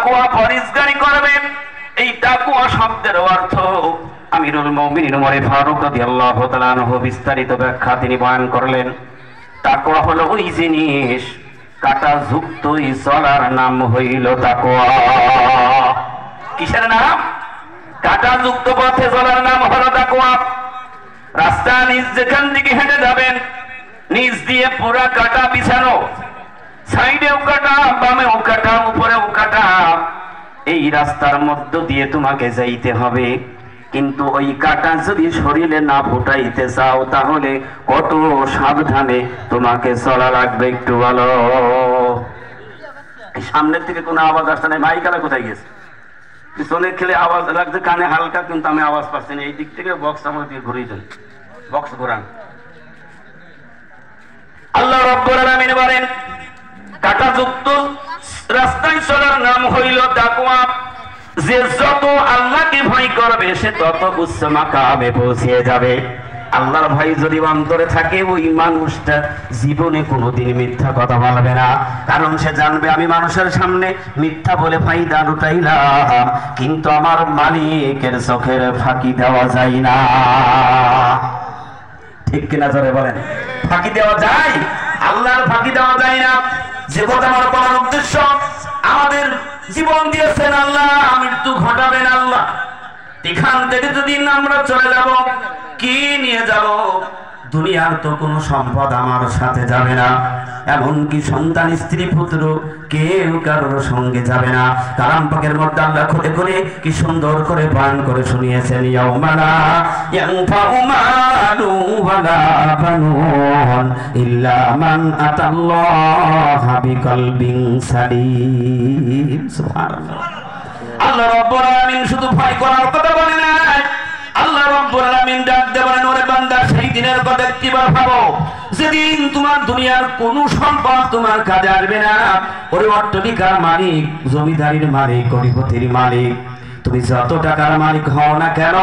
তাকওয়া পরহেজগারি করবে। এই তাকওয়া শব্দের অর্থ আমিরুল মুমিনিন ওমর ফারুক রাদিয়াল্লাহু তাআলা আনহু বিস্তারিত ব্যাখ্যা তিনি বয়ান করলেন। তাকওয়া হলো ওই জিনিস কাটা যুক্ত চলার নাম হইল তাকওয়া। কিসের নাম? কাটা যুক্ত পথে চলার নাম হলো তাকওয়া। রাস্তা নিজ যেখান থেকে হেঁটে যাবেন, নিজ দিয়ে পুরা কাটা বিছানো, সাইডেও কাটা, বামেও কাটা, উপরেও কাটা, এই রাস্তার মধ্য দিয়ে তোমাকে যাইতে হবে। কিন্তু ওই কাটা যদি শরীরে না ফুটাইতে চাও তাহলে কত সাবধানে তোমাকে চলা লাগবে একটু বলো। সামনের থেকে কোনো আওয়াজ আসছে না, মাইকালা কোথায় গেছে? পিছনে খেলে আওয়াজ লাগছে কানে হালকা, কিন্তু আমি আওয়াজ পাচ্ছি না। এই দিক থেকে বক্স আমার দিকে ঘুরিয়ে দেন, বক্স ঘোরান। আল্লাহ রাব্বুল আলামিন বলেন কাঁটাযুক্ত রাস্তায় চলার নাম হইল তাকওয়া। যে যত আল্লাহকে ভয় করবে সে তত উচ্চ মাকামে পৌঁছে যাবে। আল্লাহর ভয় যদি অন্তরে থাকে ওই মানুষটা জীবনে কোনোদিন মিথ্যা কথা বলবে না, কারণ সে জানবে আমি মানুষের সামনে মিথ্যা বলে ফায়দা লুটাইলাম, কিন্তু আমার মালিকের চোখের ফাঁকি দেওয়া যায় না। ঠিক কিনা জোরে বলেন? ফাঁকি দেওয়া যায়? আল্লাহর ফাঁকি দেওয়া যায় না। যে কথা আমার বলার উদ্দেশ্য, আমাদের জীবন দিয়েছেন আল্লাহ, মৃত্যু ঘটাবেন আল্লাহ। এখান থেকে যদি আমরা চলে যাব, কি নিয়ে যাব? দুনিয়ার তো কোনো সম্পদ আমার সাথে যাবে না, এমনকি সন্তান, স্ত্রী, পুত্র কেউ কারোর সঙ্গে যাবে না। কালাম পাকের মধ্যে আল্লাহ খুলে খুলে কি সুন্দর করে বয়ান করে শুনিয়েছেন, ইয়াউমালা ইয়ানফাউ মালু ওয়ালা বানুন ইল্লা মান আতাল্লাহা বিকলবিন সালিম। সুবহানাল্লাহ। আল্লাহ রাব্বুল আলামিন শুধু ভয় করার কথা বলেন না, আল্লাহ রাব্বুল আলামিন ডাক দিয়ে বলেন, ওরে বান্দা সেই দিনের কথা কিবার ভাবো যেদিন তোমার দুনিয়ার কোনো সম্পদ তোমার কাজে আসবে না। ওরে অট্টালিকার মালিক, জমিদারির মালিক, কোটিপতির মালিক, তুমি যত টাকার মালিক হও না কেন,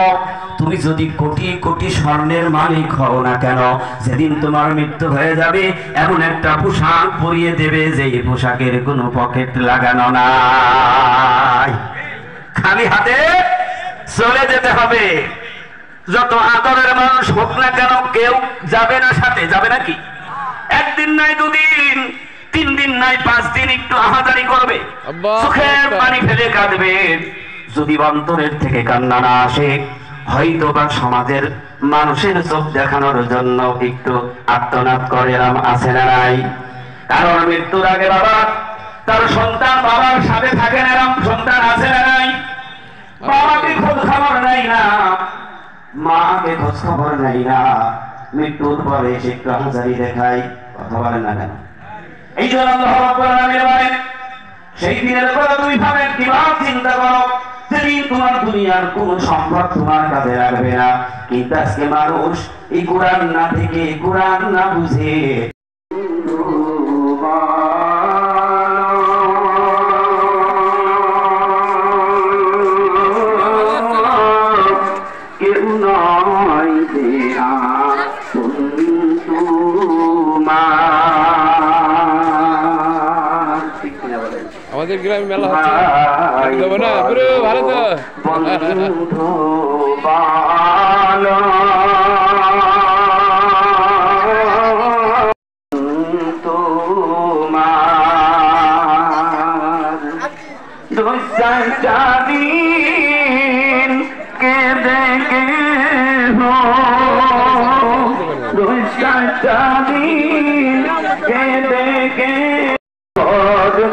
তুমি যদি কোটি কোটি স্বর্ণের মালিক হও না কেন, যেদিন তোমার মৃত্যু হয়ে যাবে এমন একটা পোশাক পরিয়ে দেবে যে পোশাকের কোনো পকেট লাগানো নাই, খালি হাতে চলে যেতে হবে। যত আদরের মানুষ হোক না কেন কেউ যাবে না সাথে, যাবে নাকি? একদিন নাই, দুদিন, 3 দিন নাই, 5 দিন একটু আহাজারি করবে, চোখের পানি ফেলে কাঁদবে। যদি অন্তরের থেকে কান্না না আসে, হয়তো বা সমাজের মানুষের চোখ দেখানোর জন্য একটু আর্তনাদ করে, এরম আছে না নাই? কারণ মৃত্যুর আগে বাবা তার সন্তান বাবার সাথে থাকে না, এরম সন্তান আছে না নাই? বাবাকে খোঁজ খবর নাই না, মাকে খোঁজ খবর নাই না, মৃত্যুর পরে সে একটু আহাজারি দেখায়, কথা বলেন না কেন? এই জন্য আল্লাহ রাব্বুল আলামিন বলেন সেই দিনের কথা তুমি ভাবে, কিভাবে চিন্তা করো যেদিন তোমার দুনিয়ার কোন সম্পদ তোমার কাছে লাগবে না। কিন্তু আজকে মানুষ এই কোরআন না থেকে, কোরআন না বুঝে কেউ নয় দেয়া আমাদের গ্রামে মেলা হচ্ছে না, পুরো ভালো তো।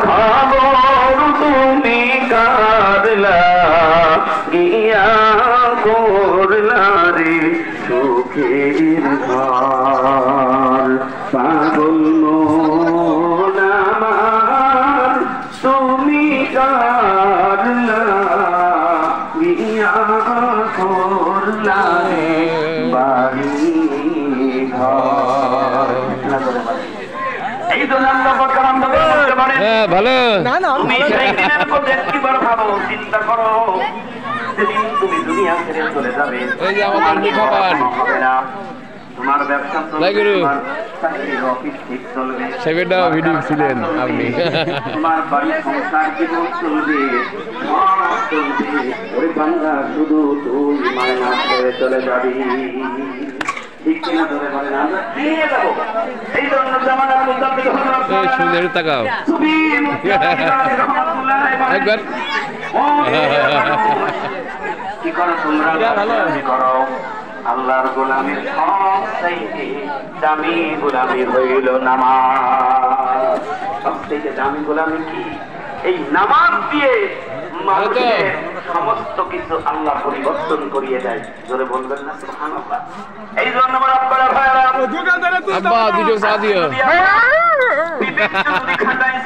খবর তুমি কারলা গিয়া করলা রে সুখের ঘর, পাগল মন আমার তুমি কারলা গিয়া করলা রে বাড়ি ঘর। এই তো জানলো বললাম ভালো। তুমি সেই দিনের কথা একবার ভাবো, চিন্তা করো যেদিন তুমি দুনিয়া ছেড়ে চলে যাবে, এই যে আমাদের হবে না, তোমার ব্যবসা চলবে, তোমার চাকরির অফিস ঠিক চলবে, সেটা ভিডিও ছিলেন আপনি। তোমার বাড়ি সংসার জীবন চলবে, সব চলবে। ওই বাংলা শুধু তুই মায়না ছেড়ে চলে যাবি। ঠিক কিনা ধরে বলেন, আমরা দিয়ে যাবো। এই জন্য জামানার মুতাবিক এই সুন্দর তাকাও একবার কি করো তোমরা? গোলামি করো। আল্লাহর গোলামির সবচাইতে দামি গোলামি হইল নামাজ। সবচাইতে দামি গোলামি কি? এই নামাজ দিয়ে মানুষের সমস্ত কিছু আল্লাহ পরিবর্তন করিয়ে দেয়। জোরে বলবেন না সুবহানাল্লাহ? এই জন্য আপনারা ভাইরা আব্বা দুটো চা দিও। বিবেক যদি খাটায়